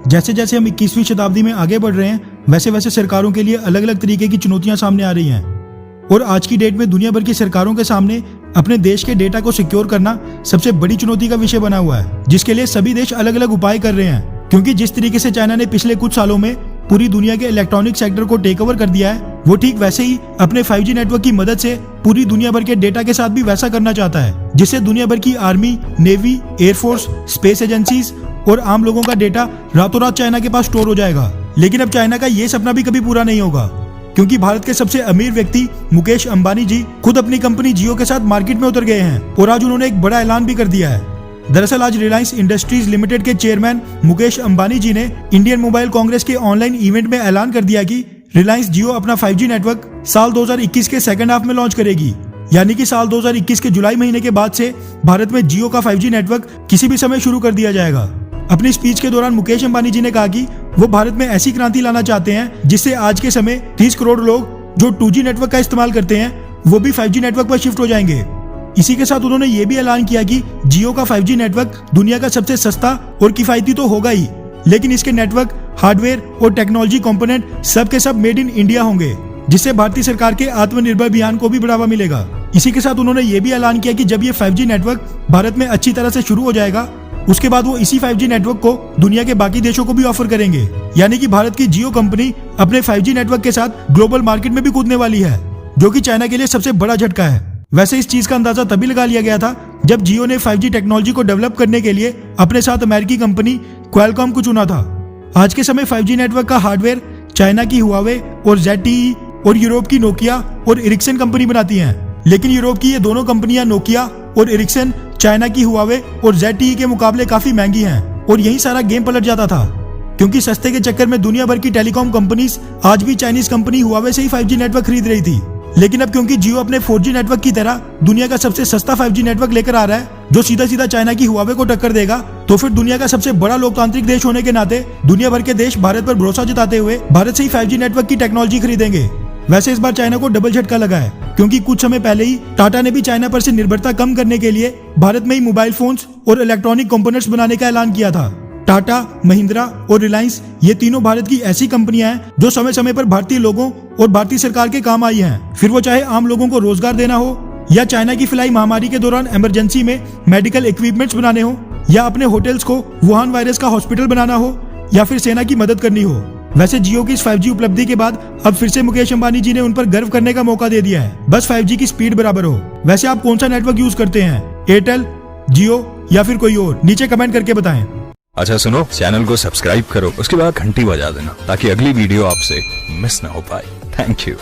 जैसे जैसे हम 21वीं शताब्दी में आगे बढ़ रहे हैं, वैसे वैसे सरकारों के लिए अलग अलग तरीके की चुनौतियां सामने आ रही हैं। और आज की डेट में दुनिया भर की सरकारों के सामने अपने देश के डेटा को सिक्योर करना सबसे बड़ी चुनौती का विषय बना हुआ है, जिसके लिए सभी देश अलग अलग उपाय कर रहे हैं। क्योंकि जिस तरीके से चाइना ने पिछले कुछ सालों में पूरी दुनिया के इलेक्ट्रॉनिक सेक्टर को टेक ओवर कर दिया है, वो ठीक वैसे ही अपने 5G नेटवर्क की मदद से पूरी दुनिया भर के डेटा के साथ भी वैसा करना चाहता है, जिससे दुनिया भर की army, navy, air force, space agencies और आम लोगों का डेटा रातों रात चाइना के पास स्टोर हो जाएगा। लेकिन अब चाइना का ये सपना भी कभी पूरा नहीं होगा, क्योंकि भारत के सबसे अमीर व्यक्ति मुकेश अंबानी जी खुद अपनी कंपनी जियो के साथ मार्केट में उतर गए हैं और आज उन्होंने एक बड़ा ऐलान भी कर दिया है। दरअसल आज रिलायंस इंडस्ट्रीज लिमिटेड के चेयरमैन मुकेश अंबानी जी ने इंडियन मोबाइल कांग्रेस के ऑनलाइन इवेंट में ऐलान कर दिया कि रिलायंस जियो अपना 5G नेटवर्क साल 2021 के सेकंड हाफ में लॉन्च करेगी। यानी कि साल 2021 के जुलाई महीने के बाद से भारत में जियो का 5G नेटवर्क किसी भी समय शुरू कर दिया जाएगा। अपनी स्पीच के दौरान मुकेश अंबानी जी ने कहा कि वो भारत में ऐसी क्रांति लाना चाहते हैं जिससे आज के समय 30 करोड़ लोग जो 2G नेटवर्क का इस्तेमाल करते हैं वो भी 5G नेटवर्क पर शिफ्ट हो जाएंगे। इसी के साथ उन्होंने ये भी ऐलान किया कि जियो का 5G नेटवर्क दुनिया का सबसे सस्ता और किफायती तो होगा ही, लेकिन इसके नेटवर्क, हार्डवेयर और टेक्नोलॉजी कंपोनेंट सब के सब मेड इन इंडिया होंगे, जिससे भारतीय सरकार के आत्मनिर्भर अभियान को भी बढ़ावा मिलेगा। इसी के साथ उन्होंने ये भी ऐलान किया कि जब ये 5G नेटवर्क भारत में अच्छी तरह से शुरू हो जाएगा, उसके बाद वो इसी 5G नेटवर्क को दुनिया के बाकी देशों को भी ऑफर करेंगे। यानी कि भारत की जियो कंपनी अपने 5G नेटवर्क के साथ ग्लोबल मार्केट में भी कूदने वाली है, जो कि चाइना के लिए सबसे बड़ा झटका है। वैसे इस चीज का अंदाजा तभी लगा लिया गया था जब जियो ने 5G टेक्नोलॉजी को डेवलप करने के लिए अपने साथ अमेरिकी कंपनी क्वालकॉम को चुना था। आज के समय 5G नेटवर्क का हार्डवेयर चाइना की हुआवे और ZTE और यूरोप की नोकिया और एरिक्सन कंपनी बनाती हैं। लेकिन यूरोप की ये दोनों कंपनियां नोकिया और एरिक्सन चाइना की हुआवे और ZTE के मुकाबले काफी महंगी हैं और यही सारा गेम पलट जाता था, क्योंकि सस्ते के चक्कर में दुनिया भर की टेलीकॉम कंपनीज आज भी चाइनीज कंपनी हुआवे से ही 5G नेटवर्क खरीद रही थी। लेकिन अब क्योंकि जियो अपने 4G नेटवर्क की तरह दुनिया का सबसे सस्ता 5G नेटवर्क लेकर आ रहा है, जो सीधा सीधा चाइना की हुआवे को टक्कर देगा, तो फिर दुनिया का सबसे बड़ा लोकतांत्रिक देश होने के नाते दुनिया भर के देश भारत पर भरोसा जताते हुए भारत से ही 5G नेटवर्क की टेक्नोलॉजी खरीदेंगे। वैसे इस बार चाइना को डबल झटका लगा है, क्योंकि कुछ समय पहले ही टाटा ने भी चाइना पर से निर्भरता कम करने के लिए भारत में ही मोबाइल फोन्स और इलेक्ट्रॉनिक कंपोनेंट्स बनाने का ऐलान किया था। टाटा, महिंद्रा और रिलायंस ये तीनों भारत की ऐसी कंपनियां हैं जो समय समय पर भारतीय लोगों और भारतीय सरकार के काम आई हैं, फिर वो चाहे आम लोगों को रोजगार देना हो या चाइना की फिलाई महामारी के दौरान इमरजेंसी में मेडिकल इक्विपमेंट्स बनाने हो या अपने होटल्स को वुहान वायरस का हॉस्पिटल बनाना हो या फिर सेना की मदद करनी हो। वैसे जियो की इस 5G उपलब्धि के बाद अब फिर से मुकेश अंबानी जी ने उन पर गर्व करने का मौका दे दिया है, बस 5G की स्पीड बराबर हो। वैसे आप कौन सा नेटवर्क यूज करते हैं, एयरटेल, जियो या फिर कोई और? नीचे कमेंट करके बताएं। अच्छा सुनो, चैनल को सब्सक्राइब करो, उसके बाद घंटी बजा देना ताकि अगली वीडियो आपसे मिस ना हो पाए। Thank you.